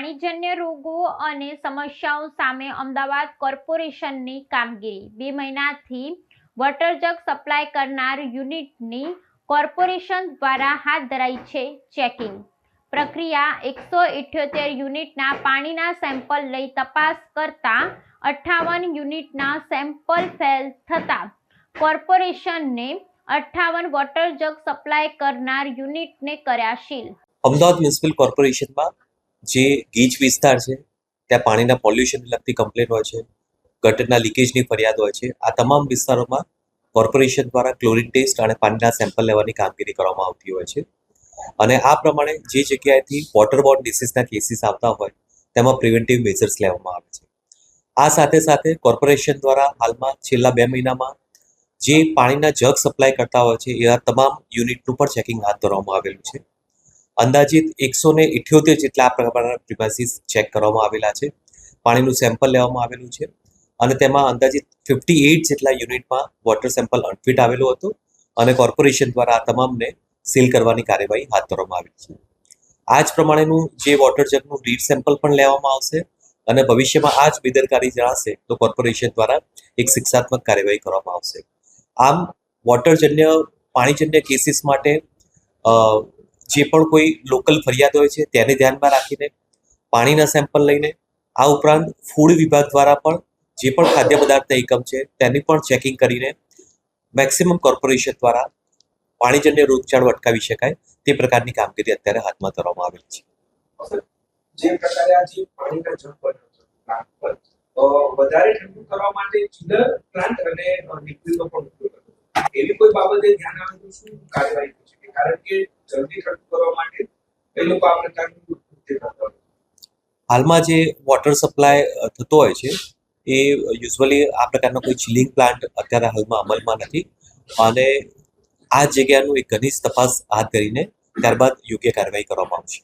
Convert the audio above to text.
પાણીજન્ય રોગો અને સમસ્યાઓ સામે અમદાવાદ કોર્પોરેશનની કામગીરી 2 મહિનાથી વોટર જગ સપ્લાય કરનાર યુનિટની કોર્પોરેશન દ્વારા હાથ ધરાઈ છે ચેકિંગ પ્રક્રિયા 178 યુનિટના પાણીના સેમ્પલ લઈ તપાસ કરતા 58 યુનિટના સેમ્પલ ફેલ થતા કોર્પોરેશનને 58 વોટર જગ સપ્લાય કરનાર યુનિટને કર્યા સીલ। અમદાવાદ મ્યુનિસિપલ કોર્પોરેશનમાં જે ગીચ વિસ્તાર છે ત્યાં પાણીના પોલ્યુશનને લગતી કમ્પ્લેન હોય છે, ગટરના લીકેજની ફરિયાદ હોય છે। આ તમામ વિસ્તારોમાં કોર્પોરેશન દ્વારા ક્લોરીન ટેસ્ટ અને પાણીના સેમ્પલ લેવાની કામગીરી કરવામાં આવતી હોય છે અને આ પ્રમાણે જે જગ્યાએથી વોટરબોર્ન ડિસીઝના કેસીસ આવતા હોય તેમાં પ્રિવેન્ટિવ મેજર્સ લેવામાં આવે છે। આ સાથે સાથે કોર્પોરેશન દ્વારા હાલમાં છેલ્લા 2 મહિનામાં જે પાણીના જગ સપ્લાય કરતા હોય છે એવા તમામ યુનિટનું પણ ચેકિંગ હાથ ધરવામાં આવેલું છે। અંદાજિત 178 જેટલા આ પ્રકારના પ્રિમાઇસીસ ચેક કરવામાં આવેલા છે, પાણીનું સેમ્પલ લેવામાં આવેલું છે અને તેમાં અંદાજિત 58 જેટલા યુનિટમાં વોટર સેમ્પલ અનફિટ આવેલું હતું અને કોર્પોરેશન દ્વારા આ તમામને સીલ કરવાની કાર્યવાહી હાથ ધરવામાં આવી છે। આ જ પ્રમાણેનું જે વોટર જગનું રીડ સેમ્પલ પણ લેવામાં આવશે અને ભવિષ્યમાં આ જ બેદરકારી જણાશે તો કોર્પોરેશન દ્વારા એક શિક્ષાત્મક કાર્યવાહી કરવામાં આવશે। આમ વોટરજન્ય પાણીજન્ય કેસીસ માટે જે પણ કોઈ લોકલ ફરિયાદ હોય છે તેને ધ્યાનમાં રાખીને પાણીના સેમ્પલ લઈને આ ઉપરાંત ફૂડ વિભાગ દ્વારા પણ જે પણ ખાદ્ય પદાર્થના એકમ છે તેની પણ ચેકિંગ કરીને મેક્સિમમ કોર્પોરેશન દ્વારા પાણીજન્ય રોગચાળો અટકાવી શકાય તે પ્રકારની કામગીરી અત્યારે હાથમાં ધરવામાં આવેલી છે। જે પ્રકારે આ જે પાણીના જગ પર વધારે ઠંડુ કરવા માટે ચિલર પ્લાન્ટ અને લિક્વિડનો પણ ઉપયોગ કરવો, એવી કોઈ બાબતે ધ્યાન આવે તો શું કાર્યવાહી થઈ શકે? કારણ કે જલ્દી ઠંડુ કરવા માટે એ લોકો આ પ્રકારનું કૃત્ય કરતા હોય। હાલમાં જે વોટર સપ્લાય થતો હોય છે એ યુઝ્યુઅલી આ પ્રકારનો કોઈ ચિલિંગ પ્લાન્ટ અત્યારે હાલમાં અમલમાં નથી અને આ જગ્યાનું એક ઘનિષ્ઠ તપાસ હાથ ધરીને ત્યારબાદ યોગ્ય કાર્યવાહી કરવામાં આવશે।